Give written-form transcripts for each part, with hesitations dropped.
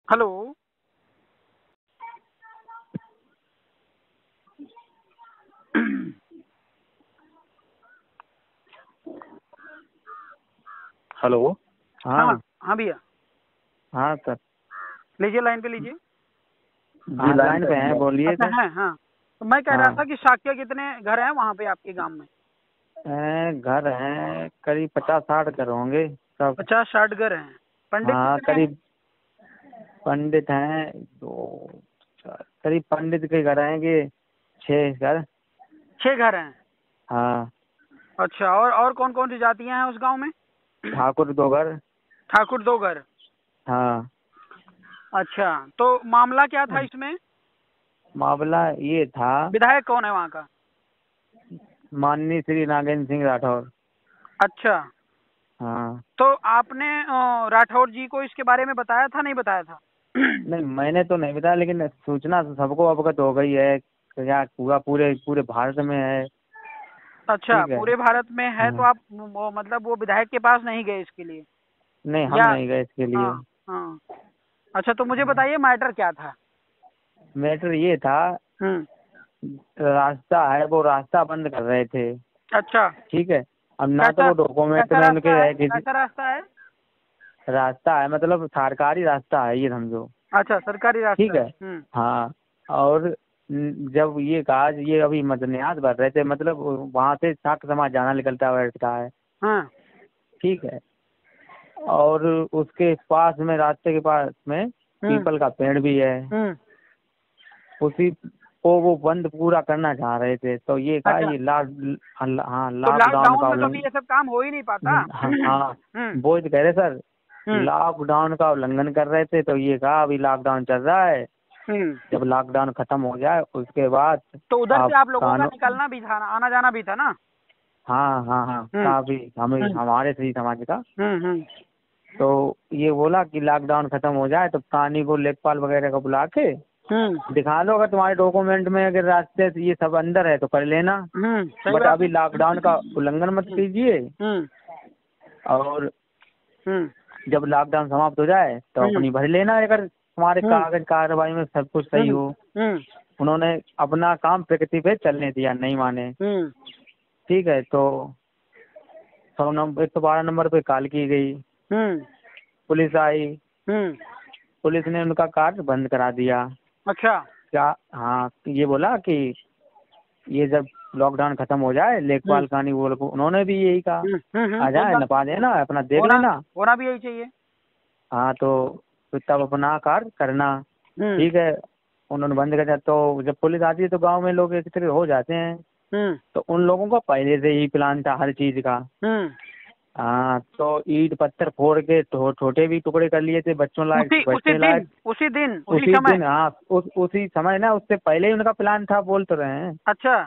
Hello. Hello. हाँ हाँ। हाँ भैया, हाँ सर। लीजिए, लाइन पे लीजिए। हाँ लाइन पे हैं, बोलिए अच्छा सर। है, हाँ। तो मैं कह रहा हाँ था कि शाक्य कितने घर हैं वहाँ पे आपके गांव में? घर हैं करीब 50-60 घर होंगे सब। 50-60 घर हैं। पंडित हाँ कितने हैं? करीब पंडित हैं दो चार, करीब पंडित के घर आएंगे 6 घर। 6 घर हैं। हाँ अच्छा, और कौन कौन सी जातियां हैं उस गांव में? ठाकुर 2 घर। ठाकुर 2 घर। हाँ अच्छा, तो मामला क्या था इसमें? मामला ये था, विधायक कौन है वहाँ का? माननीय श्री नागेंद्र सिंह राठौर। अच्छा, हाँ तो आपने राठौर जी को इसके बारे में बताया था, नहीं बताया था? नहीं मैंने तो नहीं बताया, लेकिन सूचना तो सबको अवगत हो गई है। क्या पूरा पूरे पूरे भारत में है। अच्छा, ठीक है। पूरे भारत में है, तो हाँ आप मतलब वो विधायक के पास नहीं गए इसके लिए? नहीं हम या नहीं गए इसके हाँ लिए। हाँ। अच्छा, तो मुझे बताइए मैटर क्या था? मैटर ये था, हम्म। रास्ता है वो रास्ता बंद कर रहे थे। अच्छा। ठीक है। अब ना तो कैसा वो डॉक्यूमेंट कैसा में उनके रास्ता है? है कि कैसा रास्ता है? रास्ता है, मतलब सरकारी रास्ता है ये समझो। अच्छा, सरकारी ठीक रास्ता है। है। हाँ और जब ये कहा, ये अभी मदनियात भर रहे थे, मतलब वहाँ से शाक्त समाज जाना निकलता बैठता है। हाँ। ठीक है। और उसके पास में, रास्ते के पास में हम्म पीपल का पेड़ भी है। हम्म। उसी को वो बंद पूरा करना चाह रहे थे, तो ये कहा अच्छा, ये हाँ तो लॉकडाउन लॉकडाउन का में कभी ये सब काम हो ही नहीं पाता। हाँ हाँ हम्म वो जो कह रहे सर, हम्म लॉकडाउन का उल्लंघन कर रहे थे, तो ये कहा अभी लॉकडाउन चल रहा है, हम्म। जब लॉकडाउन खत्म हो जाए उसके बाद तो उधर आप से आप लोगों का कानून। निकलना भी था ना, आना जाना भी था ना? हाँ हाँ हाँ हम्म काफी हमें हम्म हमारे सही समाज का। हम्म। तो ये बोला कि लॉकडाउन खत्म हो जाए तो पानी को लेखपाल वगैरह को बुला के दिखा दो, अगर तुम्हारे डॉक्यूमेंट में अगर रास्ते से ये सब अंदर है तो कर लेना, सही बट बात है। अभी लॉकडाउन का उल्लंघन मत कीजिए। हम्म और हम्म जब लॉकडाउन समाप्त हो जाए तो हम्म अपनी भर लेना, अगर तुम्हारे हम्म कागज कार्रवाई में सब कुछ सही हम्म हो। हम्म उन्होंने अपना काम प्रगति पे चलने दिया, नहीं माने। हम्म ठीक है। तो 112 नंबर पे कॉल की गई, हम्म पुलिस आई, हम्म। पुलिस ने उनका कार्य बंद करा दिया। अच्छा। क्या? हाँ ये बोला कि ये जब लॉकडाउन खत्म हो जाए, हम्म लेखपाल कानी वो लोग, उन्होंने भी यही कहा आ जाए एकदम। नपा देना, अपना देख होना लेना। होना भी यही चाहिए। हाँ तो फिर तब अपना कार्य करना। हम्म ठीक है। उन्होंने बंद कर दिया, तो जब पुलिस आती है तो गांव में लोग एकत्रित हो जाते हैं। हम्म तो उन लोगों का पहले से ही प्लान था हर चीज का। हम्म। हाँ तो ईंट पत्थर फोड़ के छोटे भी टुकड़े कर लिए थे, बच्चों लायक उसी उसी बैठने लायक। दिन उसी दिन उसी उसी समय। दिन, हाँ उसी समय ना, उससे पहले ही उनका प्लान था, बोल तो रहे हैं। अच्छा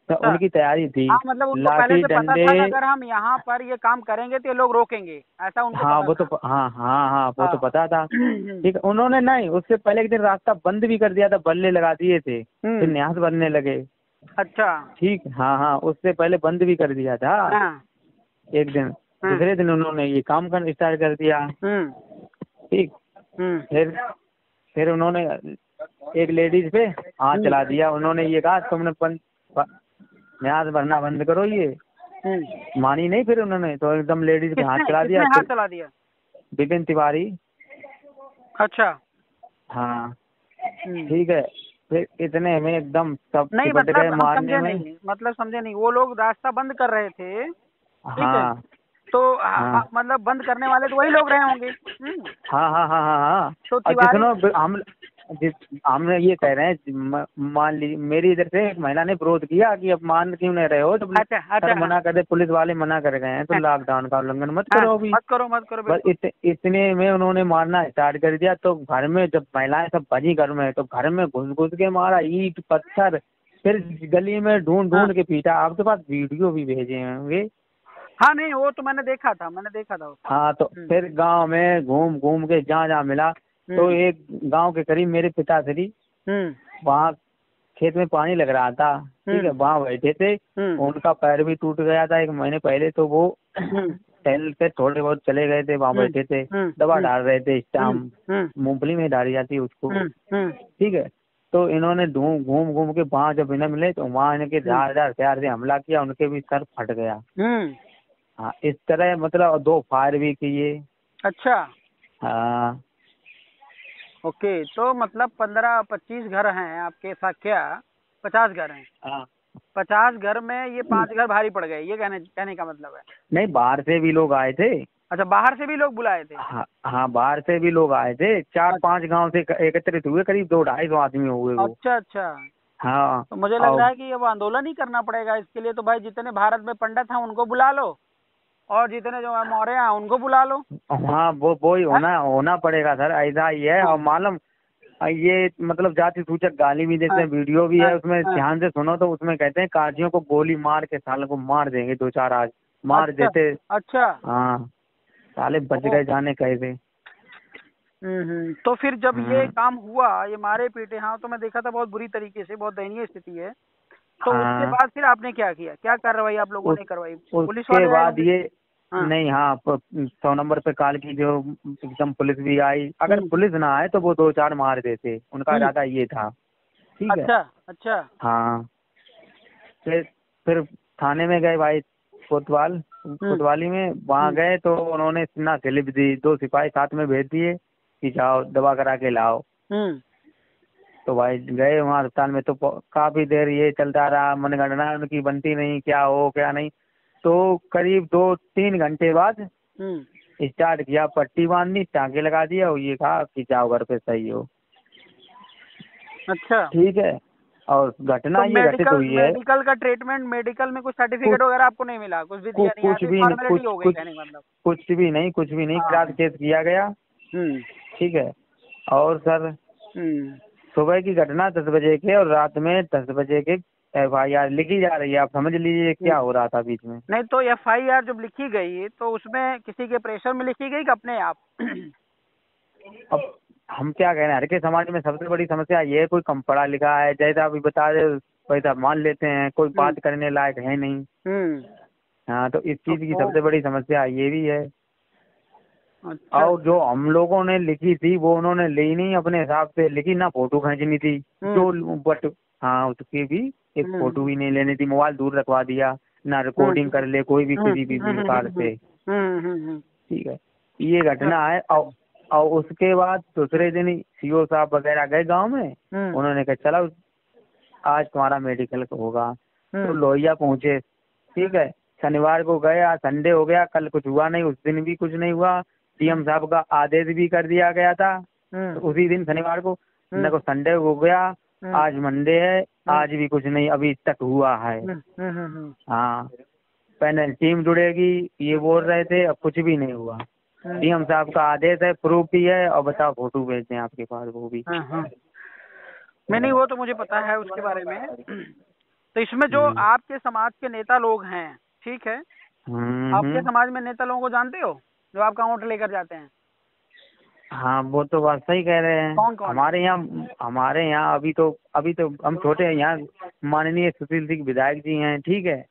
तो अच्छा। उनकी तैयारी थी। हाँ, मतलब उनको पहले लाठी से पता डंडे। था कि अगर हम यहाँ पर ये काम करेंगे तो ये लोग रोकेंगे, ऐसा उनको हाँ पता वो तो था। हाँ हाँ हाँ वो हाँ। तो पता था। ठीक है। उन्होंने नहीं, उससे पहले एक दिन रास्ता बंद भी कर दिया था, बल्ले लगा दिए थे, फिर हम्म। न्यास बनने लगे। अच्छा। ठीक। हाँ हाँ उससे पहले बंद भी कर दिया था हाँ। एक दिन। हम्म दूसरे दिन उन्होंने ये काम करना स्टार्ट कर दिया। हम्म ठीक। हम्म फिर उन्होंने एक लेडीज पे हाथ हम्म चला दिया। उन्होंने ये कहा तुमने न्यास भरना बंद करो, ये मानी नहीं। फिर उन्होंने तो एकदम लेडीज पे हाथ किसने चला दिया। किसने हाथ चला दिया? विपिन तिवारी। अच्छा। हाँ हम्म। ठीक है। फिर इतने में एकदम सब नहीं, सिपट गए मतलब हम मारने समझे में। नहीं, मतलब समझे नहीं, वो लोग रास्ता बंद कर रहे थे, ठीक है? हाँ तो हाँ मतलब बंद करने वाले तो वही लोग रहे होंगे। हाँ हाँ हाँ हाँ हाँ। तो और तिवारी। हम ये कह रहे हैं, मान लीजिए मेरी इधर से एक महिला ने विरोध किया कि अब मान क्यों नहीं रहे हो, तो अच्छा अच्छा। सर मना कर दे, पुलिस वाले मना कर गए हैं, तो हाँ लॉकडाउन का उल्लंघन मत हाँ, करो अभी। मत करो मत करो, बस बिल्कुल। इतने में उन्होंने मारना स्टार्ट कर दिया। तो घर में जब महिलाएं सब बनी घर में, तो घर में घुस घुस के मारा, ईंट पत्थर। फिर गली में ढूंढ हाँ ढूंढ के पीटा। आपके पास वीडियो भी भेजे होंगे। हाँ, नहीं वो तो मैंने देखा था, मैंने देखा था उसको। हाँ तो फिर गांव में घूम घूम के जहाँ जहाँ मिला, तो हम्म एक गांव के करीब मेरे पिताश्री हम्म वहाँ खेत में पानी लग रहा था। ठीक है। हम्म वहाँ बैठे थे, हम्म उनका पैर भी टूट गया था 1 महीने पहले, तो वो हम्म टहल के थोड़े बहुत चले गए थे, वहाँ बैठे थे, दवा डाल रहे थे, स्टाम्प मूंगफली में डाली जाती है उसको, ठीक है। तो इन्होंने घूम घूम के वहाँ जब इन्हें मिले तो वहाँ इनके धारदार हथियार से हमला किया, उनके भी सर फट गया। हाँ, इस तरह मतलब 2 फायर भी किए। अच्छा। हाँ। ओके, तो मतलब 15-25 घर हैं आपके साथ क्या? 50 घर हैं? हाँ। 50 घर में ये 5 घर भारी पड़ गए, ये कहने का मतलब है? नहीं, बाहर से भी लोग आए थे। अच्छा, बाहर से भी लोग बुलाए थे? हाँ हाँ, बाहर से भी लोग आए थे, 4-5 गांव से एकत्रित हुए, करीब 200-250 आदमी हुए वो। अच्छा अच्छा। हाँ। तो मुझे लग रहा है कि अब आंदोलन ही करना पड़ेगा इसके लिए। तो भाई जितने भारत में पंडित हैं उनको बुला लो, और जितने जो है मौर्य हैं उनको बुला लो। हाँ, वो ही होना पड़ेगा सर, ऐसा ही है। और मालूम ये मतलब जाति सूचक गाली भी देते हैं, वीडियो भी है उसमें, ध्यान से सुनो तो उसमें कहते हैं काजियों को गोली मार के सालों को मार देंगे, 2-4 आज मार देते। अच्छा। हाँ, साले बच गए जाने कैसे। तो फिर जब ये काम हुआ, ये मारे पीटे, हाँ तो मैं देखा था बहुत बुरी तरीके से, बहुत दयनीय स्थिति है। तो उसके हाँ, बाद फिर आपने क्या किया, क्या कार्रवाई आप लोगों ने करवाई? पुलिस उसके वाले आए बाद होंगे? ये हाँ। नहीं, हाँ 100 नंबर पे कॉल की, जो एकदम पुलिस भी आई। अगर हम्म। पुलिस ना आए तो वो 2-4 मार देते, उनका इरादा ये था, ठीक है। अच्छा अच्छा। हाँ, फिर थाने में गए भाई, कोतवाली में, वहाँ गए तो उन्होंने ना स्लिप दी, 2 सिपाही साथ में भेज दिए कि जाओ दवा करा के लाओ। तो भाई गए वहाँ अस्पताल में, तो काफी देर ये चलता रहा, मनगणना उनकी बनती नहीं, क्या हो क्या नहीं। तो करीब 2-3 घंटे बाद स्टार्ट किया, पट्टी बांधनी, टाँके लगा दिया, और ये कहा कि जाओ घर पे सही हो। अच्छा। ठीक है। और घटना तो ये घटित हुई है। मेडिकल का ट्रीटमेंट, मेडिकल में कुछ सर्टिफिकेट वगैरह आपको नहीं मिला, कुछ भी दिया नहीं? कुछ ऐसी भी नहीं, फॉर्मेलिटी हो गई कहने का मतलब? कुछ भी नहीं, कुछ भी नहीं, हाँ। क्रॉस केस किया गया, ठीक है। और सर, सुबह की घटना 10 बजे के, और रात में 10 बजे के FIR लिखी जा रही है। आप समझ लीजिए क्या हो रहा था बीच में। नहीं तो FIR जब लिखी गई तो उसमें किसी के प्रेशर में लिखी गई कि अपने आप? अब हम क्या कह रहे हैं, हर के समाज में सबसे बड़ी समस्या ये है, कोई कम पढ़ा लिखा है, जैसा अभी बता दे वैसा मान लेते हैं, कोई बात करने लायक है नहीं। हाँ, तो इस चीज की सबसे बड़ी समस्या ये भी है। अच्छा। और जो हम लोगों ने लिखी थी वो उन्होंने ली नहीं, अपने हिसाब से लिखी, ना फोटो खींचनी थी जो, बट हाँ उसकी भी एक फोटो भी नहीं लेनी थी, मोबाइल दूर रखवा दिया, ना रिकॉर्डिंग कर ले कोई भी किसी भी प्रकार से, ठीक है। ये घटना है। और उसके बाद दूसरे दिन CO साहब वगैरह गए गांव में, उन्होंने कहा चलो आज तुम्हारा मेडिकल होगा। तो लोहिया पहुंचे, ठीक है। शनिवार को गए, आज संडे हो गया, कल कुछ हुआ नहीं, उस दिन भी कुछ नहीं हुआ। CM साहब का आदेश भी कर दिया गया था, तो उसी दिन शनिवार को, न को संडे हो गया, आज मंडे है, आज भी कुछ नहीं अभी तक हुआ है। हाँ, पैनल टीम जुड़ेगी ये बोल रहे थे, अब कुछ भी नहीं हुआ। CM साहब का आदेश है, प्रूफ भी है, और बताओ फोटो भेज दें आपके पास वो भी। नहीं, वो तो मुझे पता है उसके बारे में। तो इसमें जो आपके समाज के नेता लोग हैं, ठीक है, आपके समाज में नेता लोगों को जानते हो जो आपका वोट लेकर जाते हैं? हाँ, वो तो बात सही कह रहे हैं। कौन कौन? हमारे यहाँ अभी तो हम छोटे हैं, यहाँ माननीय सुशील सिंह विधायक जी हैं, ठीक है।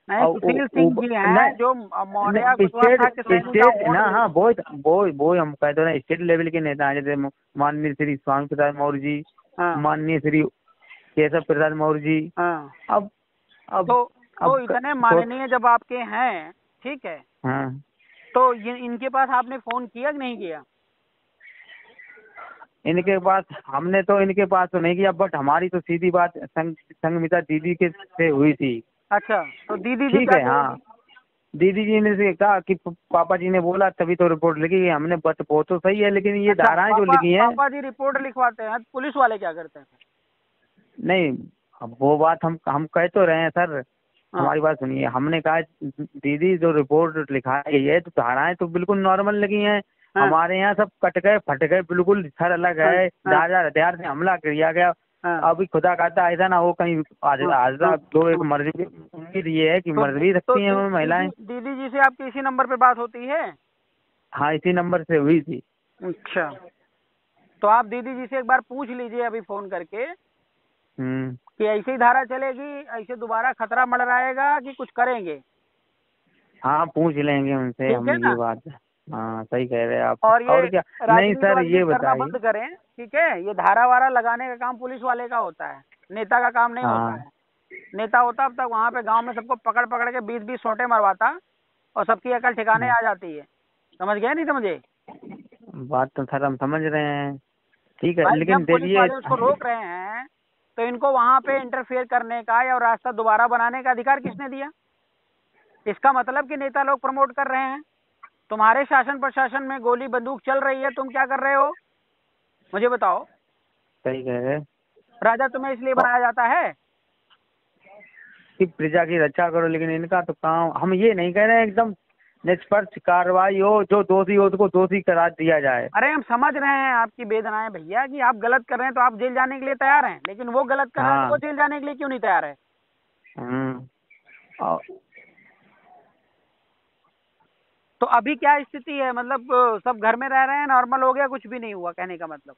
नहीं, सुशील सिंह जी हैं जो मौर्य कुशवाहा के सैनिक का वोट ना, हाँ वो हम कहते हैं स्टेट लेवल के नेता हैं, जैसे माननीय श्री स्वामी प्रसाद मौर्य जी, माननीय श्री केशव प्रसाद मौर्य जी। अब तो इतने माननीय जब आपके हैं, ठीक है, हाँ, तो इनके पास आपने फोन किया कि नहीं किया? इनके पास हमने तो इनके पास तो नहीं किया, बट हमारी तो सीधी बात संगमिता दीदी के से हुई थी। अच्छा, तो दीदी जी ठीक है। हाँ, दीदी जी ने से कहा कि पापा जी ने बोला तभी तो रिपोर्ट लिखी है हमने, बट वो तो सही है, लेकिन ये धाराएं जो लिखी हैं। पापा जी रिपोर्ट लिखवाते हैं, पुलिस वाले क्या करते हैं? नहीं, अब वो बात हम कह तो रहे हैं सर, हमारी बात सुनिए। हमने कहा दीदी जो रिपोर्ट लिखाई गई है तो धाराएं तो बिल्कुल नॉर्मल लगी हैं। हमारे यहाँ सब कट गए फट गए, बिल्कुल सर अलग है, धारदार हथियार से हमला किया गया। अभी खुदा कहता ऐसा ना हो कहीं हादसा, तो एक मर्जी उम्मीद ये है कि मर्ज भी सकती हैं महिलाएं। दीदी जी से आपकी इसी नंबर पे बात होती है? हाँ, इसी नंबर से हुई थी। अच्छा, तो आप दीदी जी से एक बार पूछ लीजिए अभी फोन करके कि ऐसी धारा चलेगी, ऐसे दोबारा खतरा मंडराएगा कि कुछ करेंगे? हाँ पूछ लेंगे उनसे हम ठीक है ना। ये बात। हाँ सही कह रहे हैं आप। और ये क्या। नहीं राजनीति सर ये वाजनीति करना बताइए। बंद करें, ठीक है। ये धारा वारा लगाने का काम पुलिस वाले का होता है, नेता का काम नहीं होता हाँ है। नेता होता अब तक वहां पे गांव में सबको पकड़ पकड़ के 20-20 सोंटे मरवाता और सबकी अकल ठिकाने हाँ, आ जाती है। समझ गए नहीं समझे? बात तो सर हम समझ रहे हैं। ठीक है भाई लेकिन जब पुलिस देखिए। वाले उसको रोक रहे हैं तो इनको वहां पे इंटरफेयर करने का या रास्ता दोबारा बनाने का अधिकार किसने दिया? इसका मतलब कि नेता लोग प्रमोट कर रहे हैं। तुम्हारे शासन प्रशासन में गोली बंदूक चल रही है, तुम क्या कर रहे हो? मुझे बताओ। सही कह रहे हैं। राजा तुम्हें इसलिए और बनाया जाता है? कि प्रजा की रक्षा करो, लेकिन इनका तो काम, हम ये नहीं कह रहे हैं एकदम निष्पक्ष कार्रवाई हो, जो दोषी हो उसको दोषी करार दिया जाए। अरे हम समझ रहे हैं आपकी वेदनाएं भैया, कि आप गलत कर रहे हैं तो आप जेल जाने के लिए तैयार हैं, लेकिन वो गलत कर रहा है तो वो हाँ। जेल जाने के लिए क्यों नहीं तैयार है? और तो अभी क्या स्थिति है? मतलब सब घर में रह रहे हैं, नॉर्मल हो गया, कुछ भी नहीं हुआ, कहने का मतलब?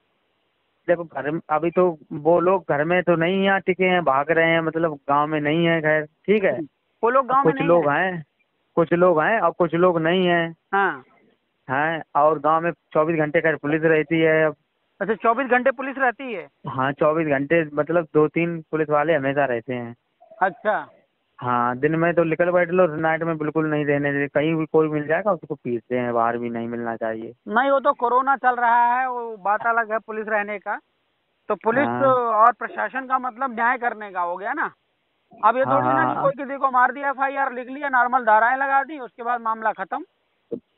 देखो घर में अभी तो वो लोग घर में तो नहीं यहाँ टिके हैं, भाग रहे हैं, मतलब गांव में नहीं है खैर, ठीक है। वो लोग और गांव में कुछ नहीं है? लोग हैं, कुछ लोग हैं और कुछ लोग नहीं हैं। हाँ। हैं और गांव में 24 घंटे खैर पुलिस रहती है अब। अच्छा, 24 घंटे पुलिस रहती है? हाँ 24 घंटे, मतलब 2-3 पुलिस वाले हमेशा रहते हैं। अच्छा। हाँ दिन में तो निकल बैठ लो, नाइट में बिल्कुल नहीं रहने देते, कहीं भी कोई मिल जाएगा उसको पीटते हैं, बाहर भी नहीं मिलना चाहिए। नहीं, वो तो कोरोना चल रहा है, वो बात अलग है पुलिस रहने का। तो पुलिस हाँ और प्रशासन का मतलब न्याय करने का हो गया ना। अब ये हाँ थोड़ी ना कि हाँ। कोई किसी को मार दिया, FIR लिख लिया, नॉर्मल धाराएं लगा दी, उसके बाद मामला खत्म।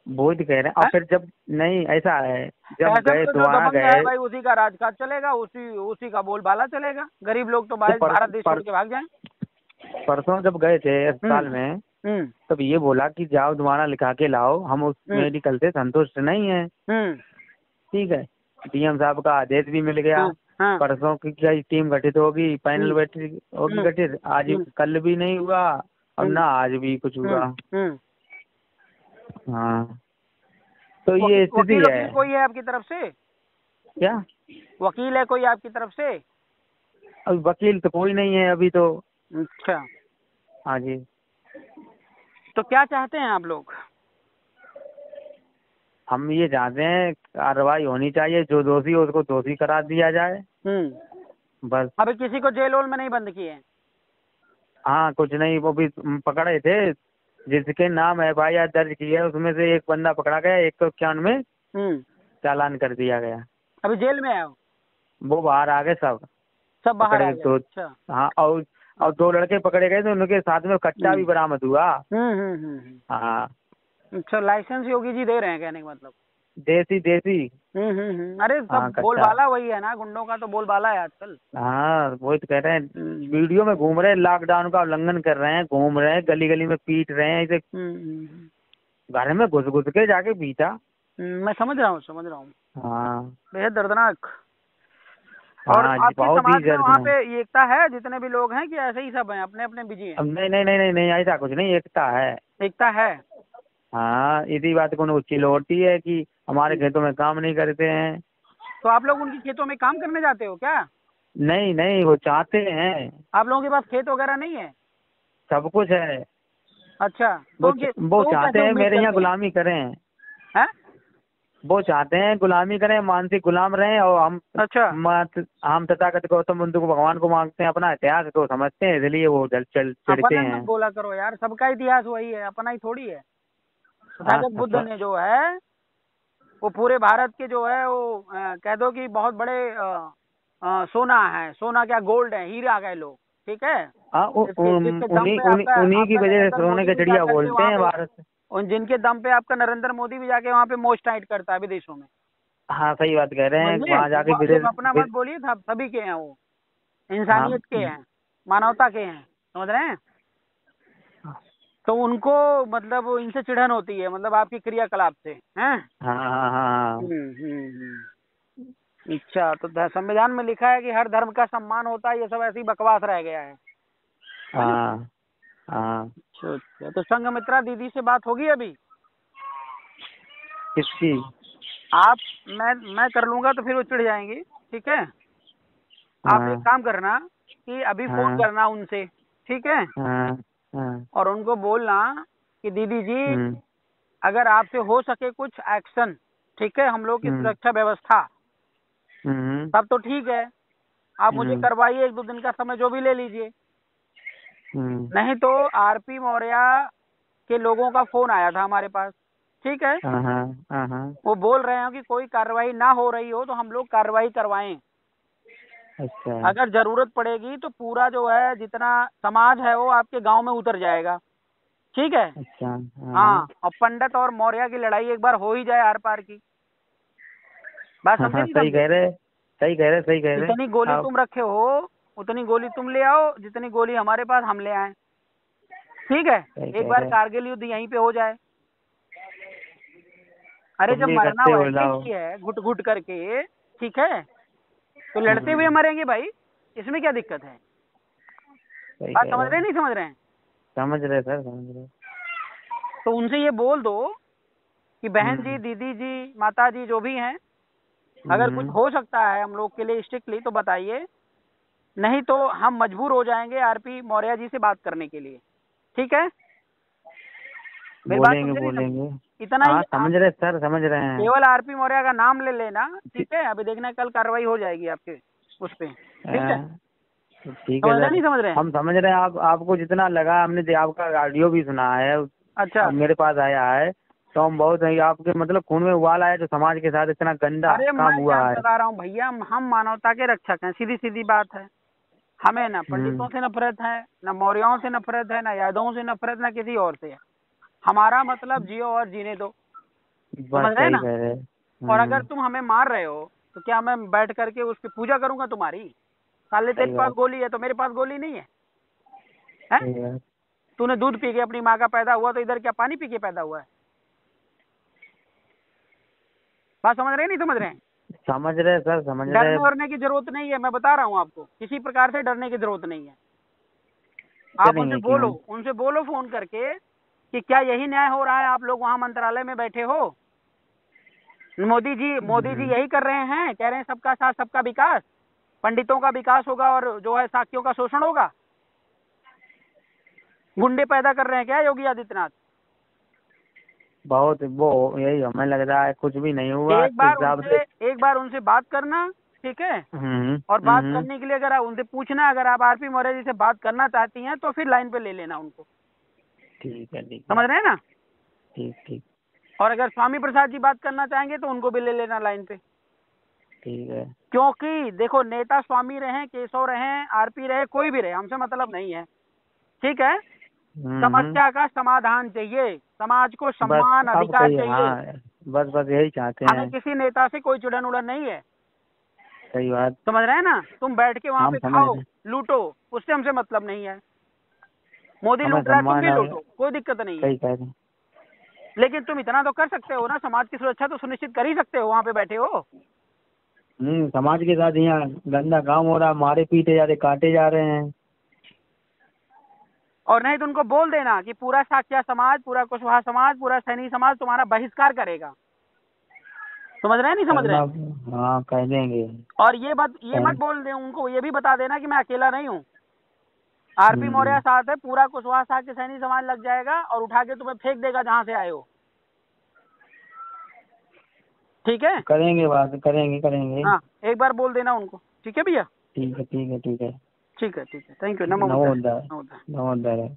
वो ही तो कह रहे हैं। और है? फिर जब नहीं ऐसा है, जब ऐसे में गए तो जो दोबारा दबंग है गए भाई, उसी का राजकाज चलेगा, उसी उसी का बोलबाला चलेगा। गरीब लोग तो तो भारत देश छोड़ के भाग जाएं। परसों जब गए थे अस्पताल हम्म। में, हम्म। तब ये बोला कि जाओ दोबारा लिखा के लाओ, हम उस हम्म। मेडिकल से संतुष्ट नहीं है। हम्म। ठीक है। DM साहब का आदेश भी मिल गया। हाँ। हाँ। परसों की क्या टीम गठित होगी, पैनल हम्म। बैठी होगी हम्म। गठित, आज हम्म। कल भी नहीं हुआ और हम्म। ना आज भी कुछ हम्म। हुआ। हम्म। हाँ तो वकील ये स्थिति वकील है। वकील कोई है आपकी तरफ से? क्या। वकील है कोई आपकी तरफ से? अभी वकील तो कोई नहीं है अभी तो। अच्छा। हाँ जी। तो क्या चाहते हैं आप लोग? हम ये चाहते हैं कार्रवाई होनी चाहिए, जो दोषी हो उसको दोषी करार दिया जाए बस। अभी किसी को जेल वोल में नहीं बंद किए? हाँ कुछ नहीं, वो भी पकड़े थे, जिसके नाम FIR दर्ज की है उसमें से एक बंदा पकड़ा गया, 191 हम्म। चालान कर दिया गया। अभी जेल में है वो? वो बाहर आ गए सब। सब बाहर आ पकड़े गए? तो। अच्छा। हाँ और 2 लड़के पकड़े गए थे, उनके साथ में कच्चा भी हम्म। बरामद हुआ। हाँ अच्छा, लाइसेंस योगी जी दे रहे हैं, कहने का मतलब? देसी देसी। अरे हाँ सब कच्चा। बोलबाला वही है ना, गुंडों का तो बोलबाला है आजकल। हाँ वही तो कह रहे हैं, हम्म। वीडियो में घूम रहे हैं, लॉकडाउन का उल्लंघन कर रहे हैं, घूम रहे हैं गली गली में पीट रहे हैं इसे, हम्म। घर में घुस घुस के जाके पीटा। मैं समझ रहा हूँ, समझ रहा हूँ। हाँ बेहद दर्दनाक। और हाँ जी आपके बहुत ही समाज में दर्द वहाँ है। पे ये एकता है, जितने भी लोग हैं, कि ऐसे ही सब हैं, अपने अपने बिजी हैं? अब नहीं नहीं नहीं नहीं नहीं, ऐसा कुछ नहीं, एकता है। एकता है? हाँ इसी बात को उच्ची लौटती है कि हमारे खेतों में काम नहीं करते हैं। तो आप लोग उनके खेतों में काम करने जाते हो क्या? नहीं नहीं वो चाहते हैं। आप लोगों के पास खेत वगैरह नहीं है? सब कुछ है। अच्छा, वो वो तो चाहते कैसे हैं उम्मीद मेरे यहाँ करते हैं? गुलामी करें। हैं? वो चाहते हैं गुलामी करें, मानसिक गुलाम रहें, और अच्छा। हम तथागत गौतम बुद्ध को भगवान को मांगते हैं, अपना इतिहास तो समझते हैं, इसलिए वो चिढ़ते अपना मत हैं। बोला करो यार, सबका इतिहास वही है, अपना ही थोड़ी है। हाँ तथागत बुद्ध ने जो है वो पूरे भारत के जो है वो कह दो कि बहुत बड़े सोना है, सोना क्या, गोल्ड है, हीरा कह लो, ठीक है। हाँ जिसके दम उन्हीं पे उन्हीं आपका उन्हीं की आपका वजह से नरेंद्र सोने मोदी के भी जा चिड़िया करके बोलते वहाँ हैं पे, भारत से। और जिनके दम पे आपका नरेंद्र मोदी भी जाके वहाँ पे मोज टाइट करता है विदेशों में। हाँ सही बात कह रहे हैं, समझे? वहाँ जाके वो सिर्फ अपना मत बोलिए, सभी के हैं वो, हाँ इंसानियत के हैं, मानवता के हैं, समझ रहे हैं? तो उनको मतलब इनसे चिढ़न होती है, मतलब आपकी क्रियाकलाप से, हैं? हाँ हाँ हाँ अच्छा, तो संविधान में लिखा है कि हर धर्म का सम्मान होता है, ये सब ऐसी बकवास रह गया है ना? हाँ हाँ। अच्छा अच्छा, तो संघमित्रा दीदी से बात होगी अभी? किसकी। आप, मैं कर लूंगा तो फिर वो चिढ़ जाएंगी, ठीक है। आप एक हाँ काम करना कि अभी फोन हाँ करना उनसे, ठीक है, हाँ हाँ और उनको बोलना कि दीदी जी अगर आपसे हो सके कुछ एक्शन, ठीक है, हम लोग की सुरक्षा व्यवस्था, तब तो ठीक है, आप मुझे करवाइए, 1-2 दिन का समय जो भी ले लीजिए। नहीं तो आरपी मौर्य के लोगों का फोन आया था हमारे पास, ठीक है, वो बोल रहे हैं कि कोई कार्रवाई ना हो रही हो तो हम लोग कार्रवाई करवाएं। अच्छा। अगर जरूरत पड़ेगी तो पूरा जो है जितना समाज है वो आपके गांव में उतर जाएगा, ठीक है। अच्छा। हाँ, और पंडित और मौर्य की लड़ाई एक बार हो ही जाए आर पार की। बात समझे नहीं सही समझे? कह रहे, सही कह रहे, सही कह रहे। जितनी गोली तुम रखे हो उतनी गोली तुम ले आओ, जितनी गोली हमारे पास हम ले आए, ठीक है। एक बार कारगिल युद्ध यहीं पे हो जाए। अरे जब मरना वैसे ही है घुट घुट करके, ठीक है, तो लड़ते हुए मरेंगे भाई, इसमें क्या दिक्कत है? बात समझ रहे हैं नहीं समझ रहे हैं? समझ रहे सर, समझ रहे। तो उनसे ये बोल दो कि बहन जी, दीदी जी, माता जी जो भी हैं, अगर कुछ हो सकता है हम लोग के लिए स्ट्रिक्टली तो बताइए, नहीं तो हम मजबूर हो जाएंगे आरपी मौर्य जी से बात करने के लिए, ठीक है। मेरी बात बोलेंगे बोलेंगे। इतना ही समझ रहे सर, समझ रहे हैं। केवल आरपी मौर्य का नाम ले लेना, ठीक है। अभी देखना कल कार्रवाई हो जाएगी आपके उस पे, ठीक है। ठीक है सर, नहीं समझ रहे हैं? हम समझ रहे हैं। आपको जितना लगा, हमने आपका ऑडियो भी सुना है। अच्छा, मेरे पास आया है तो हम बहुत आपके मतलब खून में उबाल आया जो समाज के साथ इतना गंदा काम हुआ है। बता रहा हूँ भैया, हम मानवता के रक्षक हैं, सीधी सीधी बात है। हमें ना पंडितों से नफरत है, ना मौर्यों से नफरत है, ना यादवों से नफरत, ना किसी और से है। हमारा मतलब जियो और जीने दो, समझ रहे हैं ना। और अगर तुम हमें मार रहे हो तो क्या मैं बैठ करके उसकी पूजा करूंगा तुम्हारी? साले तेरे पास गोली है तो मेरे पास गोली नहीं है, हैं? तूने दूध पी के अपनी माँ का पैदा हुआ तो इधर क्या पानी पी के पैदा हुआ है? बात समझ रहे हैं नहीं समझ रहे हैं? समझ रहे सर, समझ रहे। डरने वरने की जरूरत नहीं है, मैं बता रहा हूँ आपको, किसी प्रकार से डरने की जरूरत नहीं है। आप उनसे बोलो फोन करके कि क्या यही न्याय हो रहा है? आप लोग वहाँ मंत्रालय में बैठे हो, मोदी जी यही कर रहे हैं, कह रहे हैं सबका साथ सबका विकास, पंडितों का विकास होगा और जो है साक्यों का शोषण होगा। गुंडे पैदा कर रहे हैं क्या योगी आदित्यनाथ? बहुत वो यही हमें लग रहा है, कुछ भी नहीं हुआ। एक बार उनसे बात करना, ठीक है। और बात करने के लिए अगर उनसे पूछना, अगर आप आरपी मौर्य जी से बात करना चाहती हैं तो फिर लाइन पे ले लेना उनको, ठीक है, ठीक समझ रहे हैं ना? ठीक ठीक। और अगर स्वामी प्रसाद जी बात करना चाहेंगे तो उनको भी ले लेना लाइन पे, ठीक है। क्योंकि देखो, नेता स्वामी रहे, केशव रहे, आरपी रहे, कोई भी रहे, हमसे मतलब नहीं है, ठीक है। समस्या का समाधान चाहिए, समाज को सम्मान अधिकार चाहिए। बस बस यही चाहते हैं। हमें किसी नेता से कोई चुड़न उड़न नहीं है। सही बात, समझ रहे हैं ना। तुम बैठ के वहाँ पे खाओ लूटो, उससे हमसे मतलब नहीं है। मोदी लूट रहा है, तुम भी लूटो, कोई दिक्कत नहीं है। सही कह रहे हैं। लेकिन तुम इतना तो कर सकते हो ना, समाज की सुरक्षा तो सुनिश्चित कर ही सकते हो, वहाँ पे बैठे हो। समाज के साथ यहाँ गंदा काम हो रहा, मारे पीटे जा रहे, काटे जा रहे हैं। और नहीं तो उनको बोल देना कि पूरा साक्या समाज, पूरा कुशवाहा समाज, पूरा सैनी समाज तुम्हारा बहिष्कार करेगा। समझ रहे हैं नहीं समझ रहे हैं? हाँ, कह देंगे। और ये मत बोल दे उनको, ये भी बता देना कि मैं अकेला नहीं हूँ, आरपी मौर्य साथ है, पूरा कुशवाहा साक्य सैनी समाज लग जाएगा और उठा के तुम्हें फेंक देगा जहाँ से आए हो, ठीक है। करेंगे बात, करेंगे। हाँ, एक बार बोल देना उनको, ठीक है भैया। ठीक है, ठीक है, ठीक है। ठीक है, थैंक यू। नमो बुद्धाय। नमोदय।